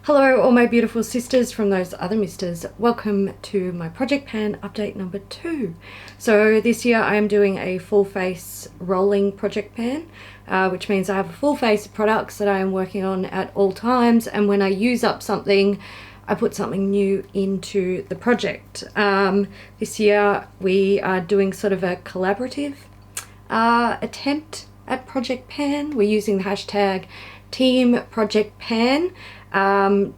Hello all my beautiful sisters from those other misters. Welcome to my Project Pan update number 2. So this year I am doing a full face rolling Project Pan, which means I have a full face of products that I am working on at all times, and when I use up something I put something new into the project. This year we are doing sort of a collaborative attempt at Project Pan. We're using the hashtag TeamProjectPan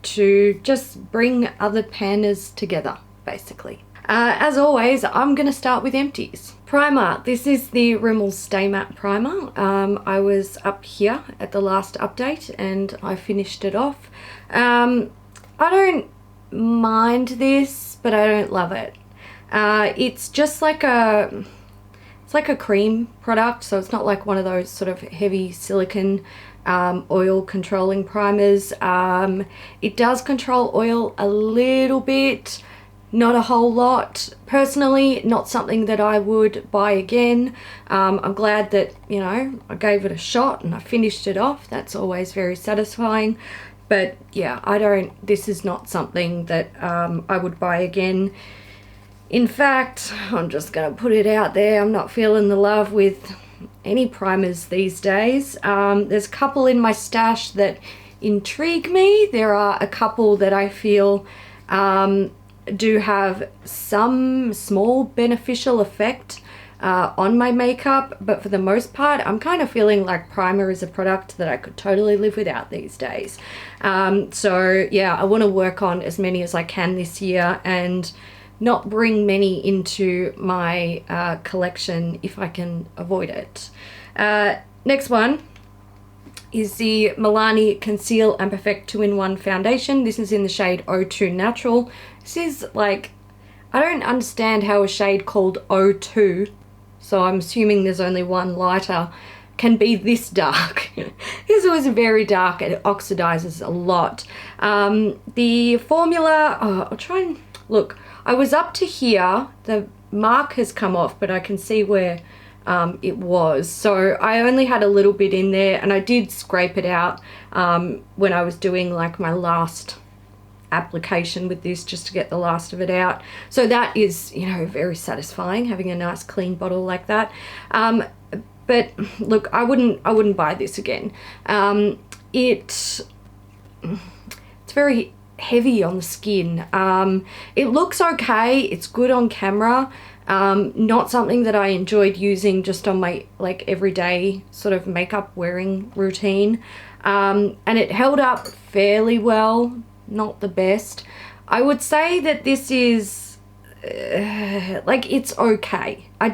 to just bring other panners together, basically. As always, I'm going to start with empties. Primer. This is the Rimmel Stay Matte Primer. I was up here at the last update and I finished it off. I don't mind this, but I don't love it. It's just like it's like a cream product, so it's not like one of those sort of heavy silicone oil controlling primers. It does control oil a little bit, not a whole lot. Personally, not something that I would buy again. I'm glad that, you know, I gave it a shot and I finished it off. That's always very satisfying. But yeah, this is not something that I would buy again. In fact, I'm just gonna put it out there, I'm not feeling the love with any primers these days. There's a couple in my stash that intrigue me. There are a couple that I feel do have some small beneficial effect on my makeup, but for the most part I'm kind of feeling like primer is a product that I could totally live without these days. So yeah, I want to work on as many as I can this year and not bring many into my collection if I can avoid it. Next one is the Milani Conceal and Perfect 2-in-1 foundation. This is in the shade 02 Natural. This is like, I don't understand how a shade called 02, so I'm assuming there's only one lighter, can be this dark. This was very dark, it oxidizes a lot. The formula, I'll try and look. I was up to here, the mark has come off, but I can see where it was. So I only had a little bit in there, and I did scrape it out when I was doing like my last application with this, just to get the last of it out. So that is, you know, very satisfying, having a nice clean bottle like that. But look, I wouldn't buy this again. It's very heavy on the skin. It looks okay, it's good on camera, not something that I enjoyed using just on my like everyday sort of makeup wearing routine, and it held up fairly well, not the best. I would say that this is like, it's okay. I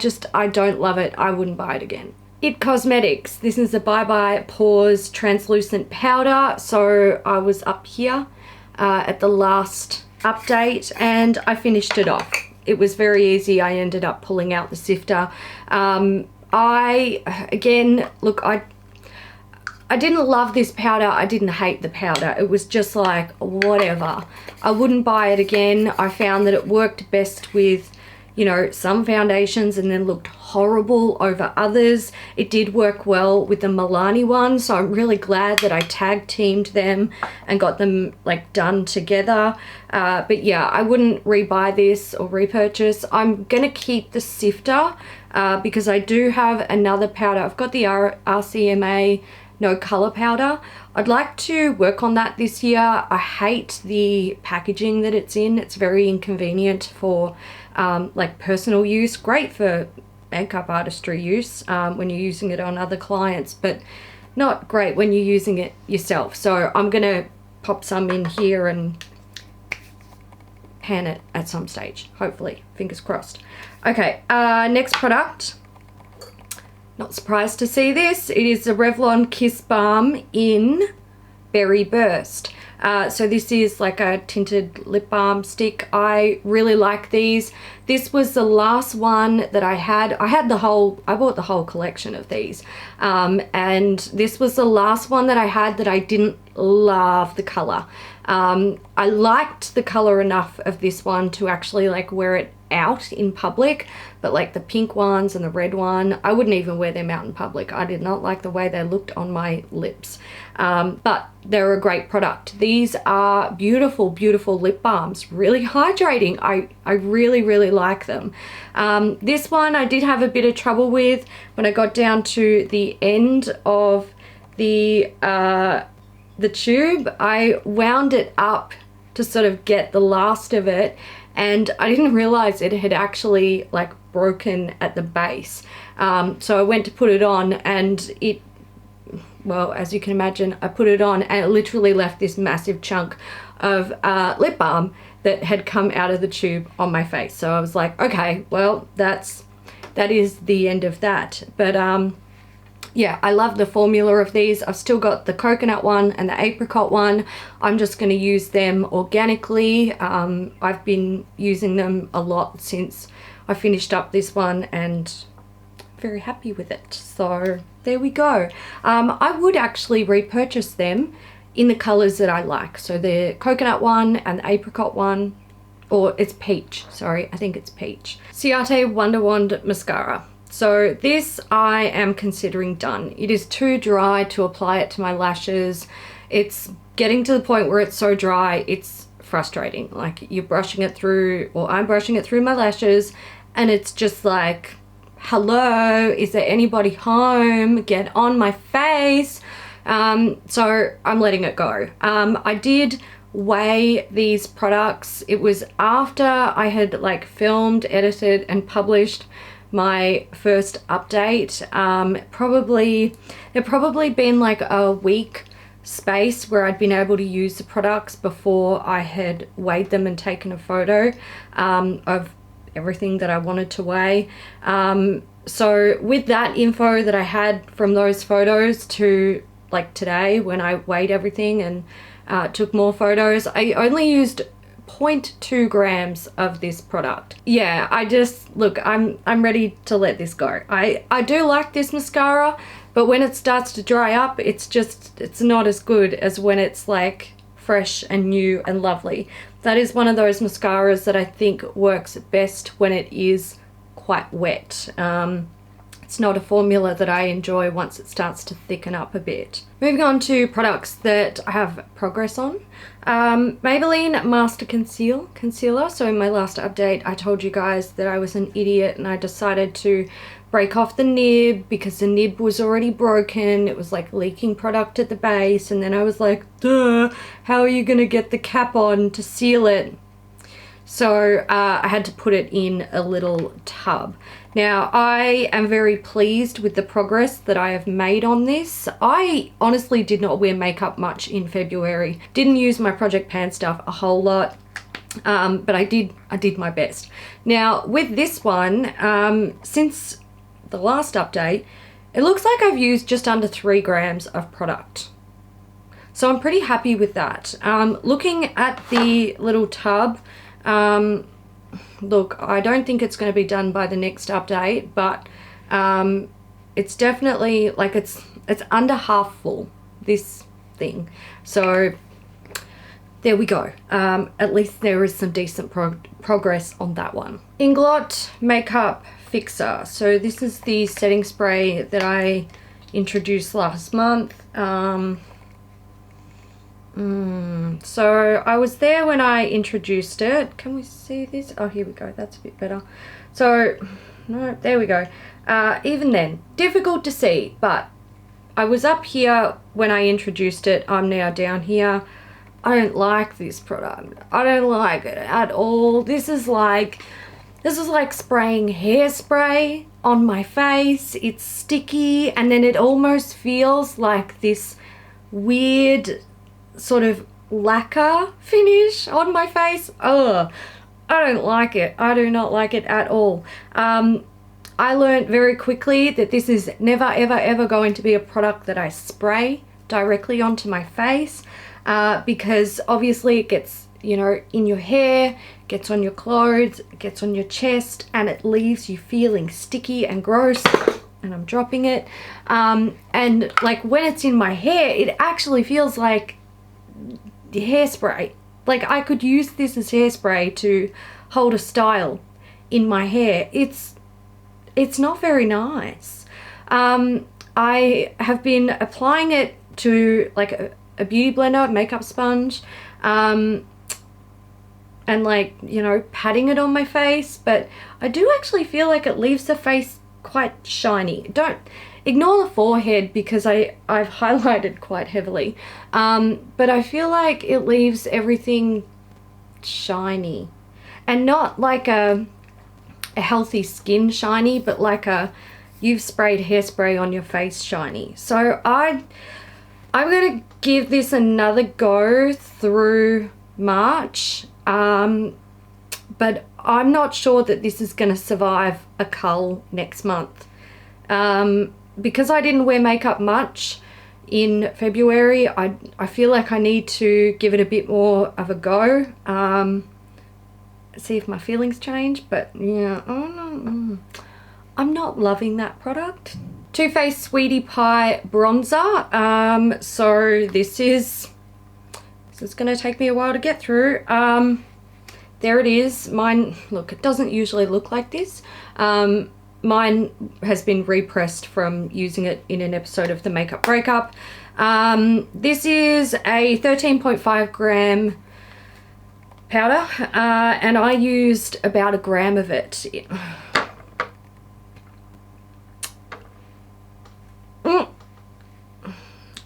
don't love it. I wouldn't buy it again. It Cosmetics. This is the Bye Bye Pores translucent powder. So I was up here at the last update and I finished it off. It was very easy. I ended up pulling out the sifter. Again, look, I didn't love this powder. I didn't hate the powder. It was just like, whatever. I wouldn't buy it again. I found that it worked best with, you know, some foundations and then looked horrible over others. It did work well with the Milani one, so I'm really glad that I tag teamed them and got them like done together. But yeah, I wouldn't rebuy this or repurchase. I'm gonna keep the sifter because I do have another powder. I've got the RCMA No Color powder. I'd like to work on that this year. I hate the packaging that it's in. It's very inconvenient for like personal use. Great for makeup artistry use when you're using it on other clients, but not great when you're using it yourself. So I'm gonna pop some in here and pan it at some stage, hopefully, fingers crossed. Okay, next product. Not surprised to see this. It is the Revlon Kiss Balm in Berry Burst. So this is like a tinted lip balm stick. I really like these. This was the last one that I had. I bought the whole collection of these. And this was the last one that I had that I didn't love the color. I liked the color enough of this one to actually like wear it out in public, but like the pink ones and the red one, I wouldn't even wear them out in public. I did not like the way they looked on my lips, but they're a great product. These are beautiful, beautiful lip balms, really hydrating. I really like them. This one I did have a bit of trouble with when I got down to the end of the tube. I wound it up to sort of get the last of it, and I didn't realize it had actually like broken at the base. So I went to put it on, and it, well, as you can imagine, I put it on and it literally left this massive chunk of lip balm that had come out of the tube on my face. So I was like, okay, well, that is the end of that. But yeah, I love the formula of these. I've still got the coconut one and the apricot one. I'm just going to use them organically. I've been using them a lot since I finished up this one, and very happy with it. So there we go. I would actually repurchase them in the colors that I like. So the coconut one and the apricot one, or it's peach, sorry, I think it's peach. Ciate Wonder Wand Mascara. So this I am considering done. It is too dry to apply it to my lashes. It's getting to the point where it's so dry, it's frustrating. Like you're brushing it through, or I'm brushing it through my lashes, and it's just like, hello, is there anybody home? Get on my face. So I'm letting it go. I did weigh these products. It was after I had like filmed, edited, and published my first update. There'd probably been like a week space where I'd been able to use the products before I had weighed them and taken a photo of everything that I wanted to weigh. So with that info that I had from those photos to like today when I weighed everything and took more photos, I only used 0.2 grams of this product. Yeah, I just, look, I'm ready to let this go. I do like this mascara, but when it starts to dry up, it's not as good as when it's like fresh and new and lovely. That is one of those mascaras that I think works best when it is quite wet. It's not a formula that I enjoy once it starts to thicken up a bit. Moving on to products that I have progress on. Maybelline Master Concealer. So in my last update, I told you guys that I was an idiot and I decided to break off the nib because the nib was already broken. It was like leaking product at the base, and then I was like, duh, how are you gonna get the cap on to seal it? So I had to put it in a little tub. Now, I am very pleased with the progress that I have made on this. I honestly did not wear makeup much in February. Didn't use my ProjectPan stuff a whole lot, but I did my best. Now, with this one, since the last update, it looks like I've used just under 3 grams of product. So I'm pretty happy with that. Looking at the little tub, look, I don't think it's going to be done by the next update, but it's definitely like it's under half full, this thing. So there we go. At least there is some decent progress on that one. Inglot Makeup Fixer. So this is the setting spray that I introduced last month. So I was there when I introduced it. Can we see this? Oh, here we go. That's a bit better. So, no, there we go. Even then, difficult to see, but I was up here when I introduced it. I'm now down here. I don't like this product. I don't like it at all. This is like spraying hairspray on my face. It's sticky, and then it almost feels like this weird sort of lacquer finish on my face. Ugh, I don't like it. I do not like it at all. I learned very quickly that this is never ever ever going to be a product that I spray directly onto my face, because obviously it gets, you know, in your hair, gets on your clothes, gets on your chest, and it leaves you feeling sticky and gross. And I'm dropping it. And like when it's in my hair, it actually feels like hairspray. Like, I could use this as hairspray to hold a style in my hair. It's not very nice. I have been applying it to like a beauty blender, makeup sponge, and like, you know, patting it on my face, but I do actually feel like it leaves the face quite shiny. Don't ignore the forehead because I've highlighted quite heavily, but I feel like it leaves everything shiny, and not like a healthy skin shiny, but like a you've sprayed hairspray on your face shiny. So I'm gonna give this another go through March, but I'm not sure that this is gonna survive a cull next month, because I didn't wear makeup much in February. I feel like I need to give it a bit more of a go, see if my feelings change. But yeah, I'm not loving that product. Too Faced Sweetie Pie bronzer. So this is gonna take me a while to get through. There it is. Mine, look, it doesn't usually look like this. Mine has been repressed from using it in an episode of the Makeup Breakup. This is a 13.5 gram powder, and I used about 1 gram of it.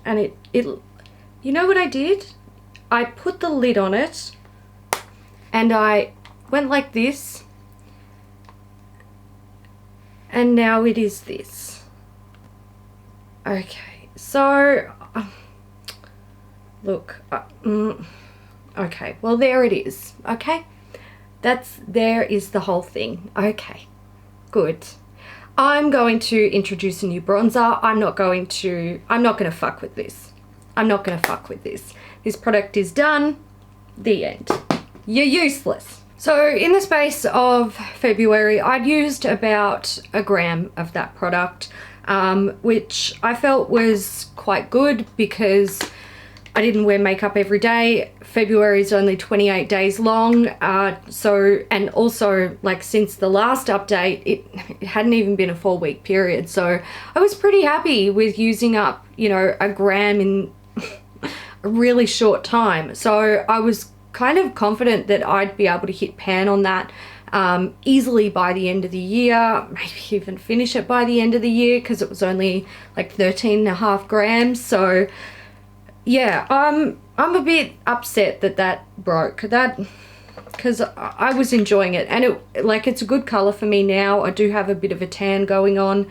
And it you know what I did? I put the lid on it and I went like this, and now it is this. Okay, so look, okay, well, there it is. Okay, there is the whole thing. Okay, good. I'm going to introduce a new bronzer. I'm not going to fuck with this. I'm not going to fuck with this. This product is done. The end. You're useless. So in the space of February, I'd used about 1 gram of that product, which I felt was quite good because I didn't wear makeup every day. February is only 28 days long, and also, like, since the last update, it hadn't even been a 4-week period, so I was pretty happy with using up, you know, 1 gram in a really short time. So I was kind of confident that I'd be able to hit pan on that easily by the end of the year, maybe even finish it by the end of the year, because it was only like 13.5 grams. So yeah, I'm a bit upset that broke, because I was enjoying it, and it's a good color for me now. I do have a bit of a tan going on.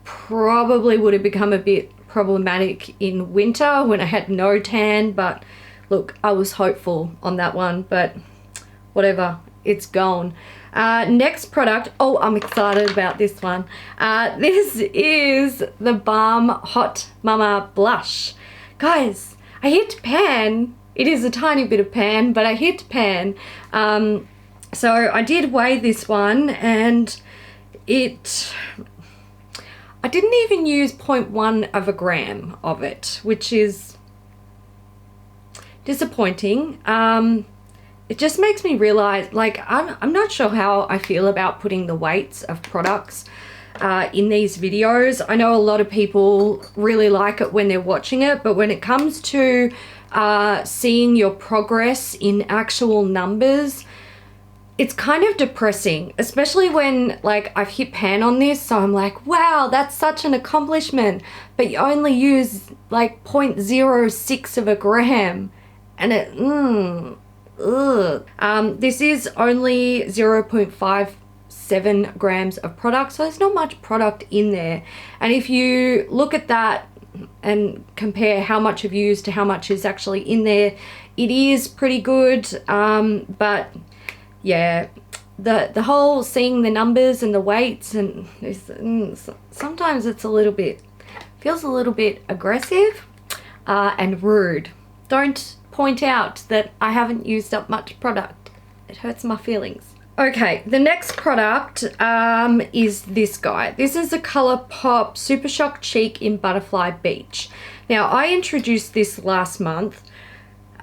Probably would have become a bit problematic in winter when I had no tan, but look, I was hopeful on that one, but whatever, it's gone. Next product, oh, I'm excited about this one. This is the Balm Hot Mama Blush. Guys, I hit pan. It is a tiny bit of pan, but I hit pan. So I did weigh this one, and I didn't even use 0.1 of a gram of it, which is disappointing. It just makes me realize, like, I'm not sure how I feel about putting the weights of products in these videos. I know a lot of people really like it when they're watching it, but when it comes to seeing your progress in actual numbers, it's kind of depressing, especially when, like, I've hit pan on this, so I'm like, wow, that's such an accomplishment, but you only use like 0.06 of a gram, and this is only 0.57 grams of product, so there's not much product in there. And if you look at that and compare how much I've used to how much is actually in there, it is pretty good, but yeah, the whole seeing the numbers and the weights, and sometimes it's feels a little bit aggressive and rude. Don't point out that I haven't used up much product. It hurts my feelings. Okay, the next product is this guy. This is the Colourpop Super Shock Cheek in Butterfly Beach. Now, I introduced this last month.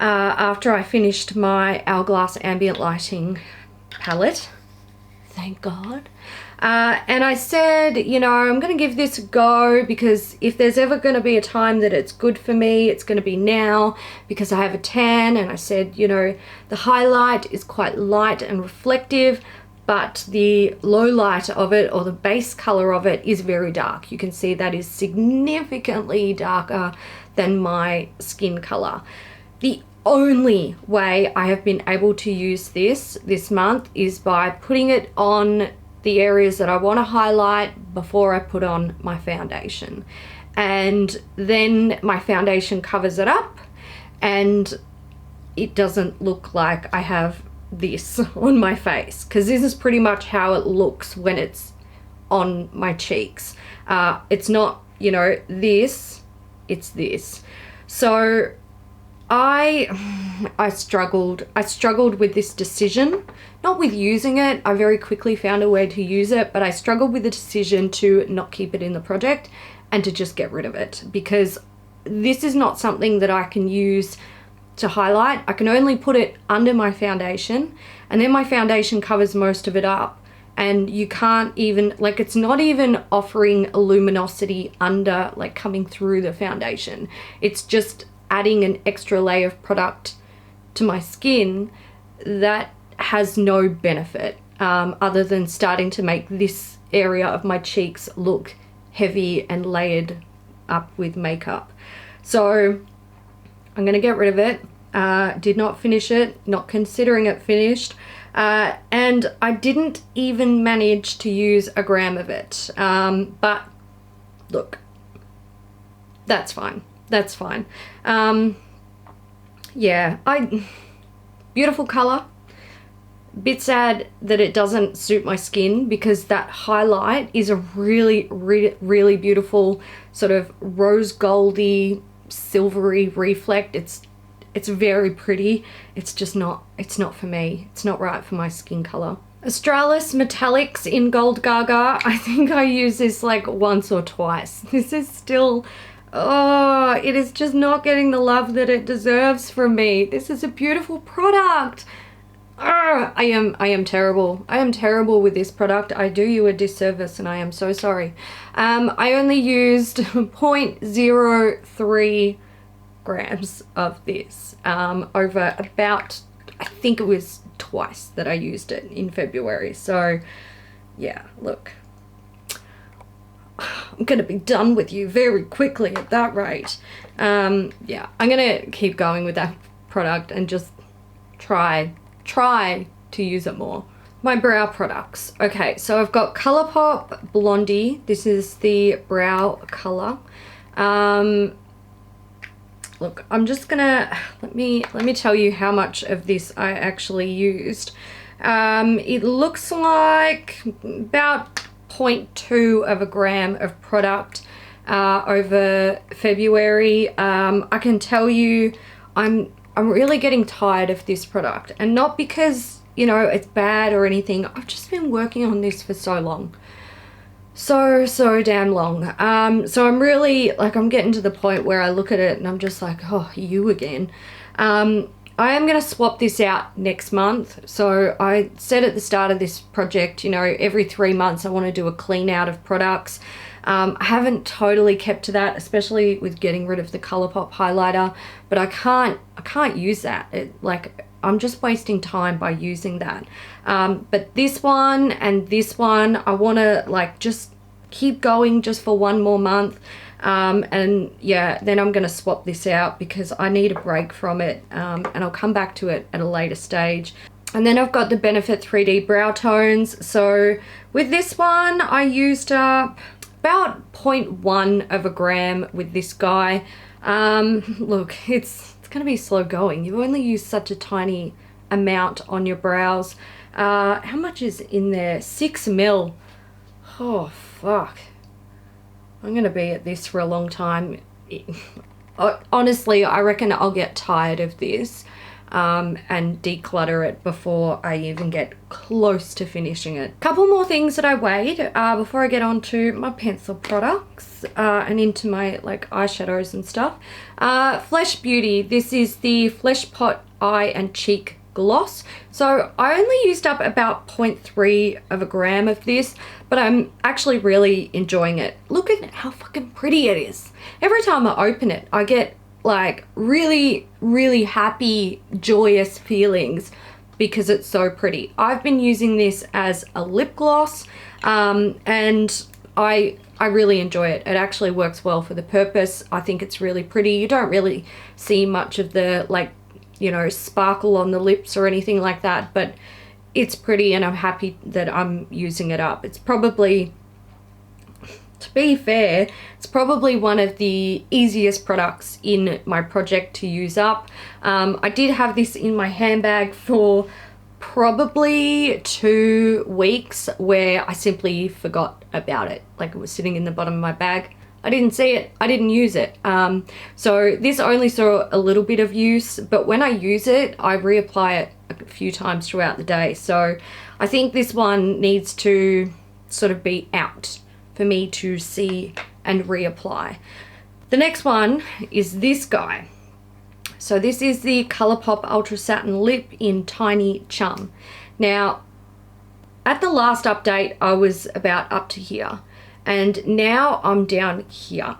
after I finished my Hourglass Ambient Lighting palette. Thank God. And I said, you know, I'm going to give this a go, because if there's ever going to be a time that it's good for me, it's going to be now, because I have a tan. And I said, you know, the highlight is quite light and reflective, but the low light of it, or the base color of it, is very dark. You can see that is significantly darker than my skin color. The only way I have been able to use this month is by putting it on the areas that I want to highlight before I put on my foundation, and then my foundation covers it up and it doesn't look like I have this on my face, because this is pretty much how it looks when it's on my cheeks. It's not, you know, this, it's this. So I struggled with this decision, not with using it. I very quickly found a way to use it, but I struggled with the decision to not keep it in the project and to just get rid of it, because this is not something that I can use to highlight. I can only put it under my foundation, and then my foundation covers most of it up, and you can't even, like, it's not even offering a luminosity under, like, coming through the foundation. It's just adding an extra layer of product to my skin that has no benefit, other than starting to make this area of my cheeks look heavy and layered up with makeup. So I'm gonna get rid of it. Did not finish it, not considering it finished, and I didn't even manage to use a gram of it, but look, that's fine. That's fine. Yeah, beautiful color. Bit sad that it doesn't suit my skin, because that highlight is a really, really beautiful sort of rose goldy, silvery reflect. It's very pretty. It's just not, it's not for me. It's not right for my skin color. Australis Metallix in Gold Gaga. I think I used this like once or twice. This is still, oh, it is just not getting the love that it deserves from me. This is a beautiful product. I am terrible. I am terrible with this product. I do you a disservice, and I am so sorry. I only used 0.03 grams of this over about, I think it was twice that I used it in February. So yeah, look, I'm gonna be done with you very quickly at that rate. Yeah, I'm gonna keep going with that product and just try to use it more. My brow products. Okay, so I've got Colourpop Blondie. This is the brow color. Look, I'm just gonna, let me tell you how much of this I actually used. It looks like about 0.2 of a gram of product over February. I can tell you I'm really getting tired of this product, and not because, you know, it's bad or anything. I've just been working on this for so long. So damn long. So I'm really, like, I'm getting to the point where I look at it and I'm just like, oh, you again. I am going to swap this out next month. So I said at the start of this project, you know, every 3 months I want to do a clean out of products. I haven't totally kept to that, especially with getting rid of the Colourpop highlighter, but I can't use that. Like, I'm just wasting time by using that. But this one and this one, I want to, like, just keep going just for one more month. And yeah, then I'm going to swap this out because I need a break from it, and I'll come back to it at a later stage. And then I've got the Benefit 3D Brow Tones. So with this one, I used up about 0.1 of a gram with this guy. Look, it's going to be slow going. You only use such a tiny amount on your brows. How much is in there? 6 ml. Oh, fuck. I'm going to be at this for a long time. Honestly, I reckon I'll get tired of this. and declutter it before I even get close to finishing it. Couple more things that I weighed before I get on to my pencil products and into my like eyeshadows and stuff. Flesh Beauty, this is the Flesh Pot Eye and Cheek Gloss. So I only used up about 0.3 of a gram of this, but I'm actually really enjoying it. Look at how fucking pretty it is. Every time I open it, I get like really, really happy, joyous feelings because it's so pretty. I've been using this as a lip gloss and I really enjoy it. It actually works well for the purpose. I think it's really pretty. You don't really see much of the like, you know, sparkle on the lips or anything like that, but it's pretty and I'm happy that I'm using it up. It's probably, to be fair, it's probably one of the easiest products in my project to use up. I did have this in my handbag for probably 2 weeks where I simply forgot about it. Like it was sitting in the bottom of my bag. I didn't see it, I didn't use it. So this only saw a little bit of use, but when I use it, I reapply it a few times throughout the day. So I think this one needs to sort of be out for me to see and reapply. The next one is this guy. So this is the Colourpop Ultra Satin Lip in Tiny Chum. Now, at the last update, I was about up to here. And now I'm down here,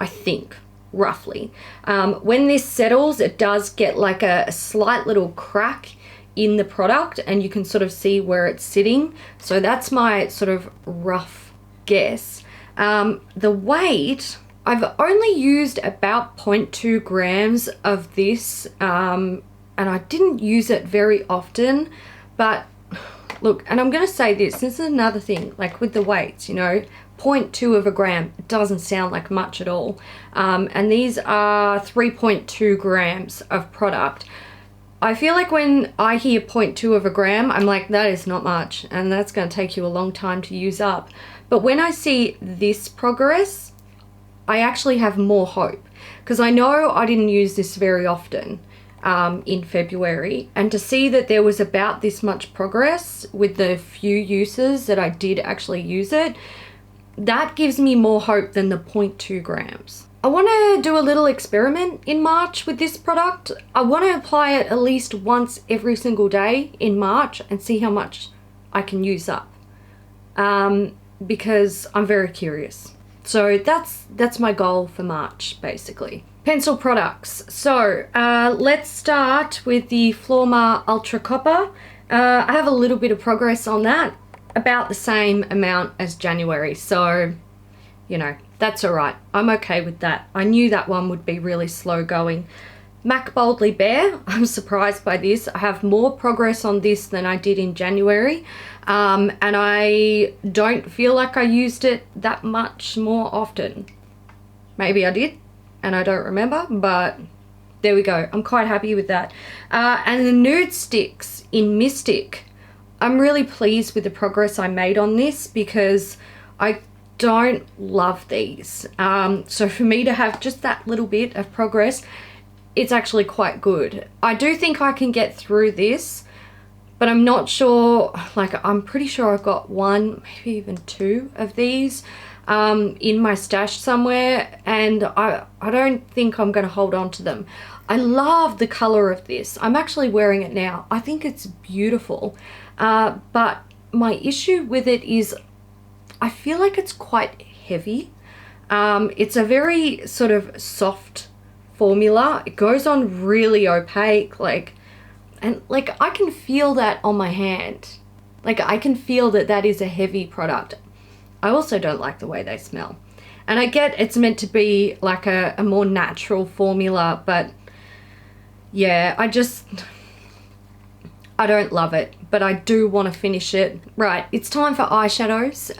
I think, roughly. When this settles, it does get like a slight little crack in the product and you can sort of see where it's sitting. So that's my sort of rough guess. The weight, I've only used about 0.2 grams of this and I didn't use it very often, but look, and I'm going to say this is another thing, like with the weights, you know, 0.2 of a gram, it doesn't sound like much at all. And these are 3.2 grams of product. I feel like when I hear 0.2 of a gram, I'm like, that is not much, and that's going to take you a long time to use up. But when I see this progress, I actually have more hope, because I know I didn't use this very often. In February, and to see that there was about this much progress with the few uses that I did actually use it, that gives me more hope than the 0.2 grams. I want to do a little experiment in March with this product. I want to apply it at least once every single day in March and see how much I can use up because I'm very curious. So that's my goal for March, basically. Pencil products. So let's start with the Flormar Ultra Copper. I have a little bit of progress on that, about the same amount as January. So, you know, that's all right. I'm okay with that. I knew that one would be really slow going. MAC Boldly Bare, I'm surprised by this. I have more progress on this than I did in January. And I don't feel like I used it that much more often. Maybe I did and I don't remember, but there we go. I'm quite happy with that. And the Nudestix in Mystic, I'm really pleased with the progress I made on this because I don't love these. So for me to have just that little bit of progress, it's actually quite good. I do think I can get through this, but I'm not sure, like I'm pretty sure I've got 1, maybe even 2 of these in my stash somewhere, and I don't think I'm going to hold on to them. I love the color of this. I'm actually wearing it now. I think it's beautiful, but my issue with it is I feel like it's quite heavy. It's a very sort of soft formula. It goes on really opaque, and I can feel that on my hand. Like I can feel that that is a heavy product. I also don't like the way they smell. And I get it's meant to be like a more natural formula, but yeah, I don't love it, but I do want to finish it. Right, it's time for eyeshadows.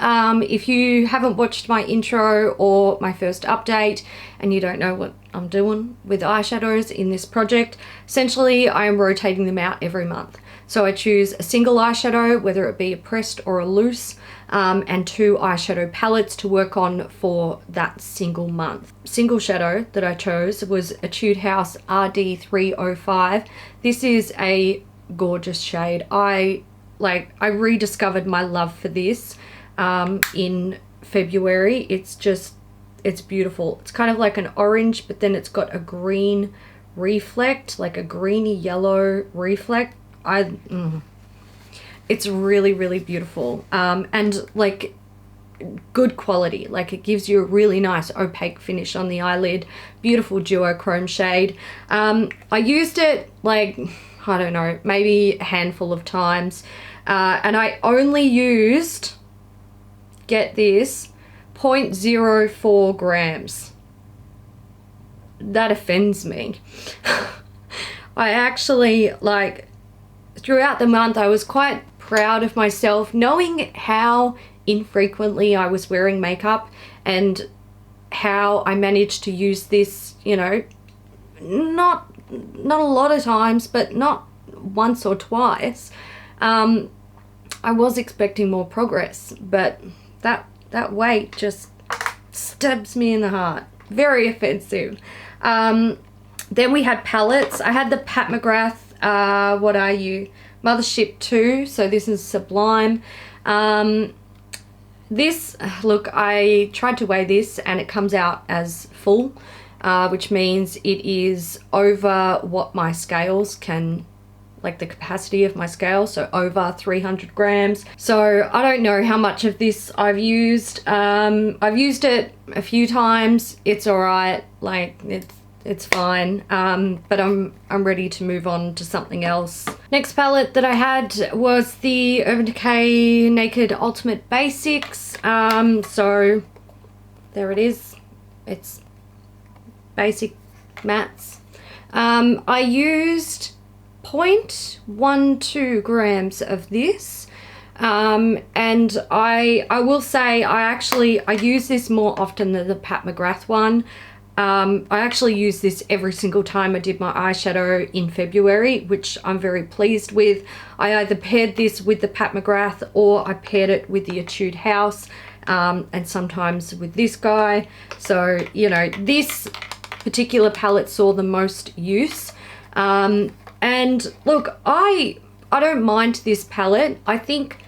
If you haven't watched my intro or my first update and you don't know what I'm doing with eyeshadows in this project, essentially I am rotating them out every month. So I choose a single eyeshadow, whether it be a pressed or a loose, and 2 eyeshadow palettes to work on for that single month. Single shadow that I chose was Etude House RD305. This is a gorgeous shade. I rediscovered my love for this in February. It's beautiful. It's kind of like an orange, but then it's got a green reflect, like a greeny yellow reflect. It's really, really beautiful, and like good quality. Like it gives you a really nice opaque finish on the eyelid. Beautiful duochrome shade. I used it like, I don't know, maybe a handful of times, and I only used, get this, 0.04 grams. That offends me. I actually, like, throughout the month I was quite proud of myself, knowing how infrequently I was wearing makeup and how I managed to use this, you know, not a lot of times, but not once or twice. I was expecting more progress, but that weight just stabs me in the heart. Very offensive. Then we had palettes. I had the Pat McGrath, what are you? Mothership 2. So this is Sublime. This, look, I tried to weigh this and it comes out as full, which means it is over what my scales can, like the capacity of my scale, so over 300 grams. So I don't know how much of this I've used. I've used it a few times. It's all right, like it's fine, but I'm ready to move on to something else. Next palette that I had was the Urban Decay Naked Ultimate Basics. So there it is. It's basic mattes. I used 0.12 grams of this, and I will say I use this more often than the Pat McGrath one. I actually used this every single time I did my eyeshadow in February, which I'm very pleased with. I either paired this with the Pat McGrath or I paired it with the Etude House, and sometimes with this guy. So, you know, this particular palette saw the most use. And look, I don't mind this palette. I think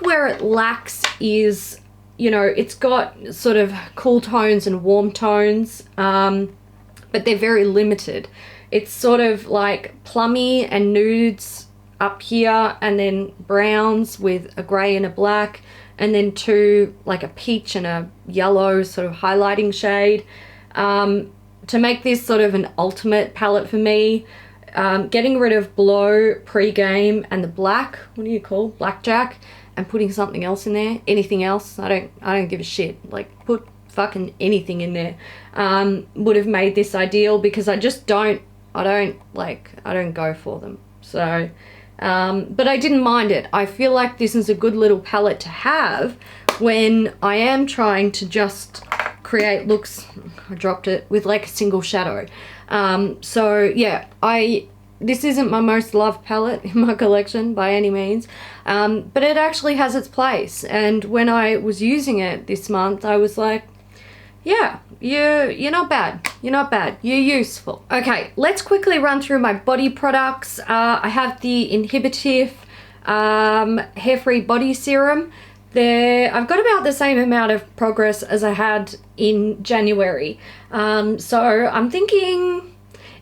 where it lacks is, you know, it's got sort of cool tones and warm tones, but they're very limited. It's sort of like plummy and nudes up here, and then browns with a grey and a black, and then 2 like a peach and a yellow sort of highlighting shade. To make this sort of an ultimate palette for me, getting rid of Blow, Pre-Game, and the black, what do you call, blackjack, and putting something else in there, anything else, I don't give a shit, like put fucking anything in there, would have made this ideal, because I just don't go for them. So, but I didn't mind it. I feel like this is a good little palette to have when I am trying to just create looks, I dropped it, with like a single shadow. So yeah, this isn't my most loved palette in my collection by any means, but it actually has its place. And when I was using it this month, I was like, yeah, you're not bad. You're not bad. You're useful. Okay, let's quickly run through my body products. I have the Inhibitive Hair-Free Body Serum. I've got about the same amount of progress as I had in January. So I'm thinking,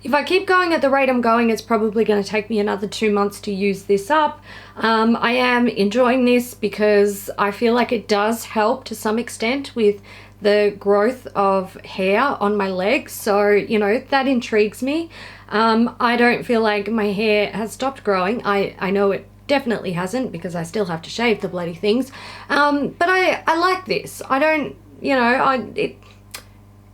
if I keep going at the rate I'm going, it's probably going to take me another 2 months to use this up. I am enjoying this because I feel like it does help to some extent with the growth of hair on my legs. So, you know, that intrigues me. I don't feel like my hair has stopped growing. I know it definitely hasn't, because I still have to shave the bloody things. But I like this. I don't, you know, it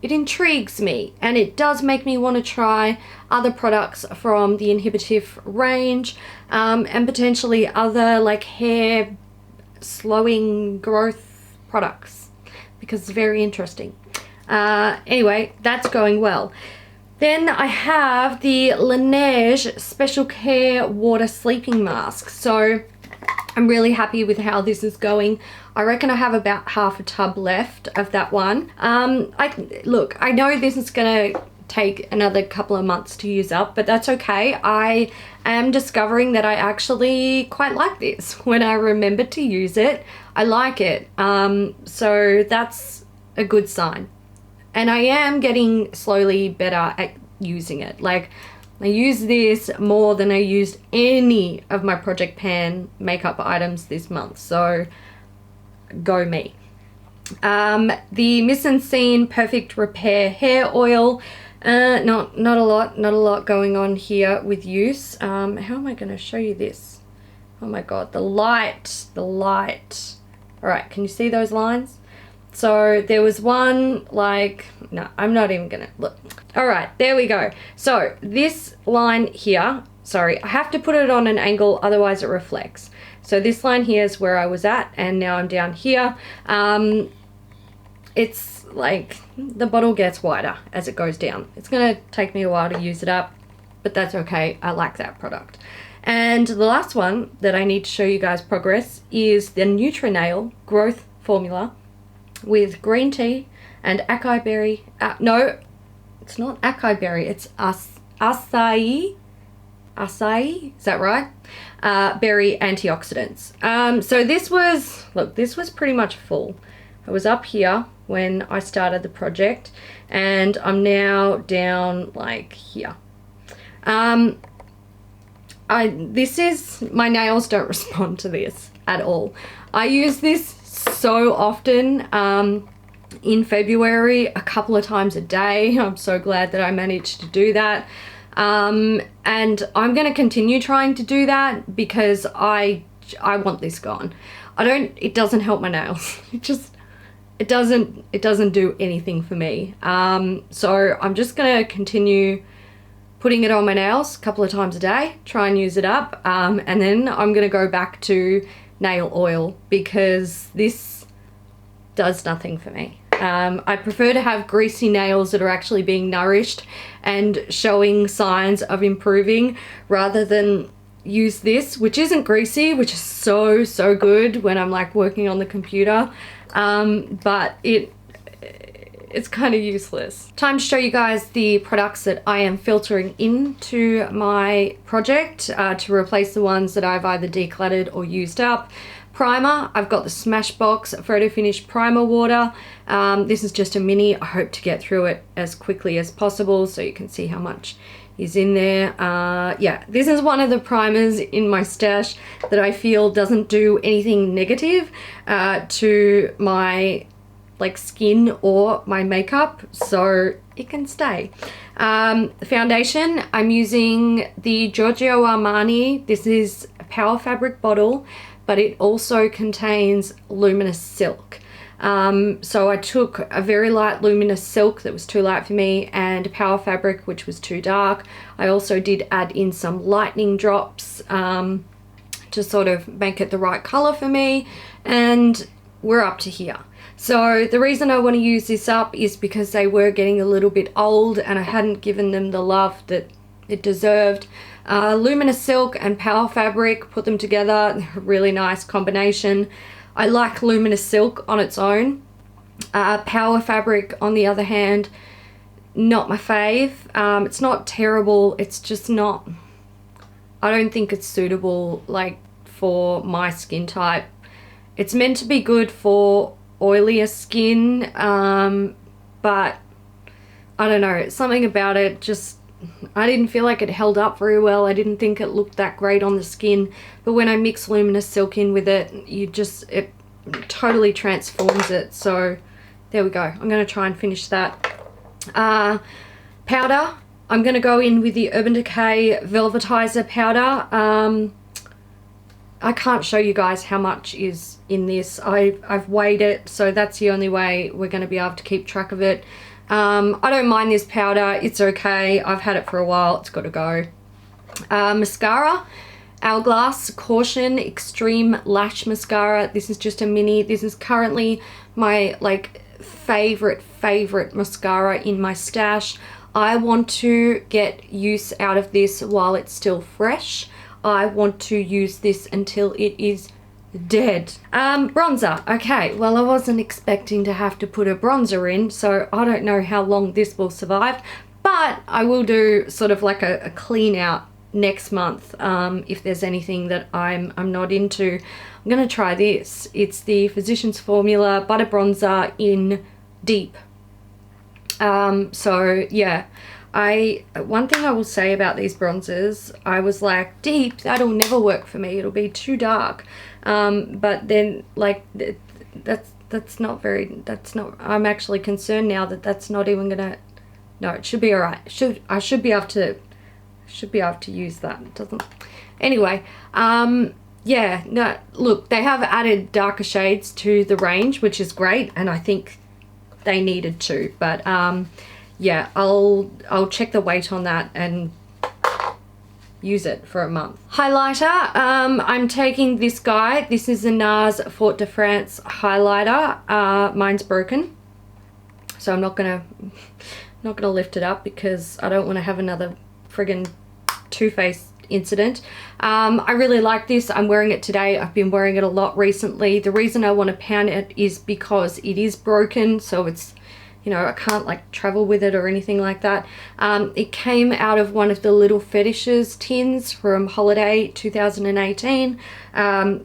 intrigues me, and it does make me want to try other products from the Inhibitive range, and potentially other like hair slowing growth products, because it's very interesting. Anyway, that's going well. Then I have the Laneige Special Care Water Sleeping Mask. So I'm really happy with how this is going. I reckon I have about half a tub left of that one. Look, I know this is gonna take another couple of months to use up, but that's okay. I am discovering that I actually quite like this. When I remember to use it, I like it. So that's a good sign. And I am getting slowly better at using it. Like, I use this more than I used any of my Project Pan makeup items this month, so go me. The Mise en Scene Perfect Repair Hair Oil, not a lot going on here with use. How am I going to show you this? Oh my god, the light. Alright, can you see those lines? So there was one, like, no, I'm not even gonna look. All right, there we go. So this line here, sorry, I have to put it on an angle, otherwise it reflects. So this line here is where I was at, and now I'm down here. It's like the bottle gets wider as it goes down. It's gonna take me a while to use it up, but that's okay. I like that product. And the last one that I need to show you guys progress is the Nutrinail Growth Formula with green tea and acai berry. No, it's not acai berry, it's acai, is that right? Berry antioxidants. So this was, look, this was pretty much full. I was up here when I started the project, and I'm now down like here. This is, my nails don't respond to this at all. I use this so often in February, a couple of times a day. I'm so glad that I managed to do that. And I'm going to continue trying to do that because I want this gone. It doesn't help my nails. It doesn't do anything for me. So I'm just going to continue putting it on my nails a couple of times a day, try and use it up. And then I'm going to go back to nail oil because this does nothing for me. I prefer to have greasy nails that are actually being nourished and showing signs of improving rather than use this, which isn't greasy, which is so good when I'm like working on the computer, but it's kind of useless. Time to show you guys the products that I am filtering into my project to replace the ones that I've either decluttered or used up. Primer, I've got the Smashbox Photo Finish Primer Water. This is just a mini. I hope to get through it as quickly as possible so you can see how much is in there. Yeah, this is one of the primers in my stash that I feel doesn't do anything negative to my like skin or my makeup, so it can stay. Foundation, I'm using the Giorgio Armani. This is a Power Fabric bottle, but it also contains Luminous Silk. So I took a very light Luminous Silk that was too light for me and a Power Fabric which was too dark. I also did add in some lightning drops to sort of make it the right color for me, and we're up to here. So the reason I want to use this up is because they were getting a little bit old and I hadn't given them the love that it deserved. Luminous Silk and Power Fabric, put them together, they're a really nice combination. I like Luminous Silk on its own. Power Fabric, on the other hand, not my fave. It's not terrible, it's just not, I don't think it's suitable like for my skin type. It's meant to be good for oilier skin, but I don't know, something about it just, I didn't feel like it held up very well. I didn't think it looked that great on the skin, but when I mix Luminous Silk in with it, it totally transforms it. So there we go. I'm going to try and finish that. Powder, I'm going to go in with the Urban Decay Velvetizer powder. I can't show you guys how much is in this. I've weighed it, so that's the only way we're going to be able to keep track of it. I don't mind this powder, it's okay. I've had it for a while, it's got to go. Mascara, Hourglass Caution Extreme Lash Mascara. This is just a mini. This is currently my like favorite mascara in my stash. I want to get use out of this while it's still fresh. I want to use this until it is dead. Bronzer. Okay, well, I wasn't expecting to have to put a bronzer in, so I don't know how long this will survive, but I will do sort of like a clean out next month if there's anything that I'm not into. I'm gonna try this. It's the Physicians Formula Butter Bronzer in Deep. So yeah, one thing I will say about these bronzers, I was like, deep, that'll never work for me, it'll be too dark. But then like that's not, I'm actually concerned now that that's not even gonna, no, it should be all right. I should be able to use that. It doesn't, anyway. Yeah, no, look, they have added darker shades to the range, which is great, and I think they needed to, but yeah, I'll check the weight on that and use it for a month. Highlighter, I'm taking this guy. This is the NARS Fort de France highlighter. Mine's broken, so I'm not gonna lift it up because I don't want to have another friggin' Too Faced incident. I really like this. I'm wearing it today. I've been wearing it a lot recently. The reason I want to pan it is because it is broken, so it's, you know, I can't like travel with it or anything like that. It came out of one of the Little Fetishes tins from holiday 2018.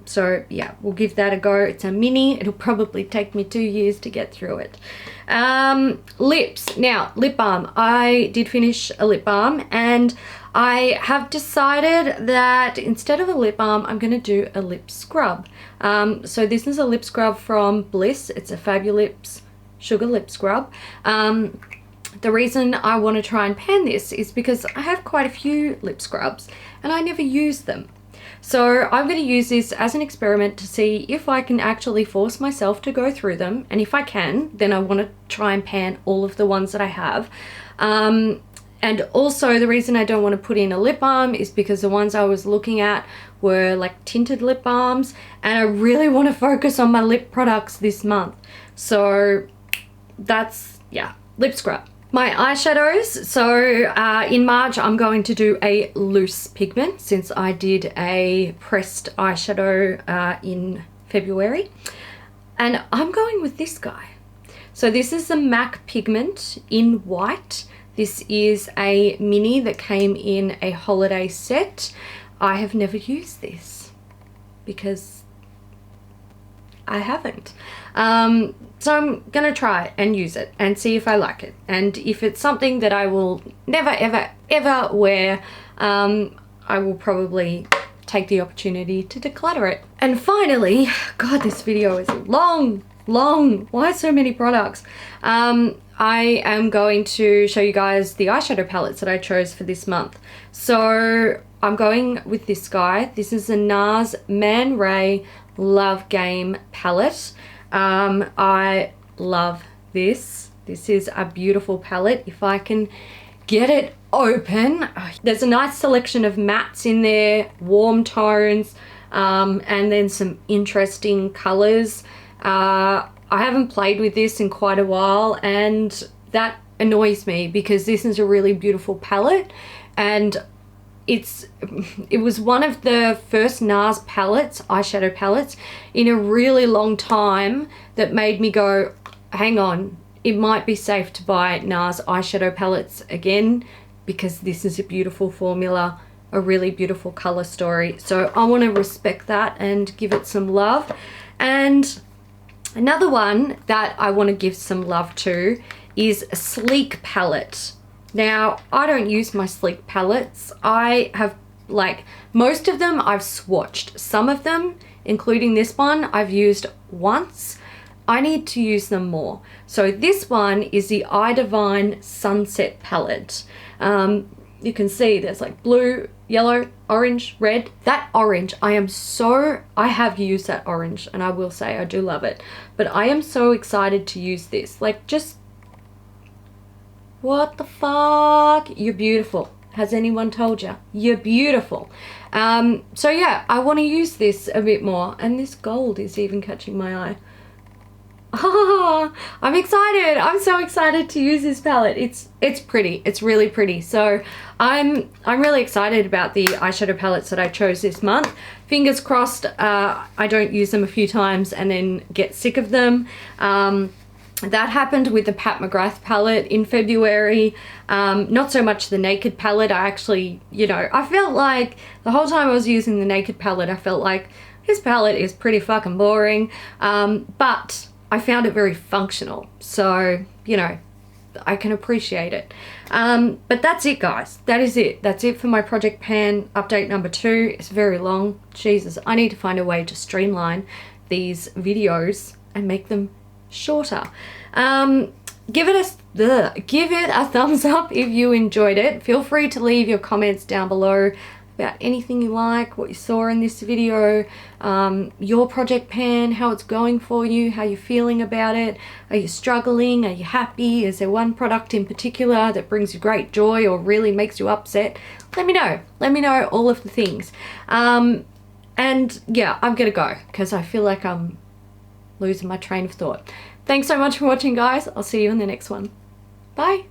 So yeah, we'll give that a go. It's a mini. It'll probably take me 2 years to get through it. Lips. Now, lip balm. I did finish a lip balm, and I have decided that instead of a lip balm, I'm going to do a lip scrub. So this is a lip scrub from Bliss. It's a Fabulips Sugar Lip Scrub. The reason I want to try and pan this is because I have quite a few lip scrubs and I never use them. So I'm going to use this as an experiment to see if I can actually force myself to go through them. And if I can, then I want to try and pan all of the ones that I have. And also the reason I don't want to put in a lip balm is because the ones I was looking at were like tinted lip balms, and I really want to focus on my lip products this month. So that's, yeah, lip scrub. My eyeshadows, so in March I'm going to do a loose pigment since I did a pressed eyeshadow in February. And I'm going with this guy. So this is the MAC pigment in white. This is a mini that came in a holiday set. I have never used this because I haven't. So I'm gonna try and use it and see if I like it. And if it's something that I will never, ever, ever wear, I will probably take the opportunity to declutter it. And finally, God, this video is long. Why so many products? I am going to show you guys the eyeshadow palettes that I chose for this month. So I'm going with this guy. This is a NARS Man Ray Love Game palette. I love this. This is a beautiful palette. If I can get it open, there's a nice selection of mattes in there, warm tones, and then some interesting colors. I haven't played with this in quite a while, and that annoys me because this is a really beautiful palette, and it was one of the first NARS palettes, eyeshadow palettes, in a really long time that made me go, hang on, it might be safe to buy NARS eyeshadow palettes again because this is a beautiful formula, a really beautiful color story. So I want to respect that and give it some love. And another one that I want to give some love to is a Sleek palette. Now, I don't use my Sleek palettes. I have, like, most of them I've swatched. Some of them, including this one, I've used once. I need to use them more. So this one is the Eye Divine Sunset palette. You can see there's like blue, yellow, orange, red. That orange, I have used that orange, and I will say I do love it. But I am so excited to use this. Like, just, what the fuck? You're beautiful. Has anyone told you? You're beautiful. So yeah, I want to use this a bit more. And this gold is even catching my eye. Oh, I'm excited. I'm so excited to use this palette. It's pretty. It's really pretty. So I'm really excited about the eyeshadow palettes that I chose this month. Fingers crossed I don't use them a few times and then get sick of them. That happened with the Pat McGrath palette in February. Not so much the Naked palette. I actually, you know, I felt like the whole time I was using the Naked palette, I felt like this palette is pretty fucking boring. But I found it very functional. So, you know, I can appreciate it. But that's it, guys. That is it. That's it for my Project Pan update number 2. It's very long. Jesus, I need to find a way to streamline these videos and make them shorter. Give it a thumbs up if you enjoyed it. Feel free to leave your comments down below about anything you like, what you saw in this video, your Project Pan, how it's going for you, how you're feeling about it. Are you struggling? Are you happy? Is there one product in particular that brings you great joy or really makes you upset? Let me know. Let me know all of the things. And yeah, I'm gonna go because I feel like I'm losing my train of thought. Thanks so much for watching, guys. I'll see you in the next one. Bye.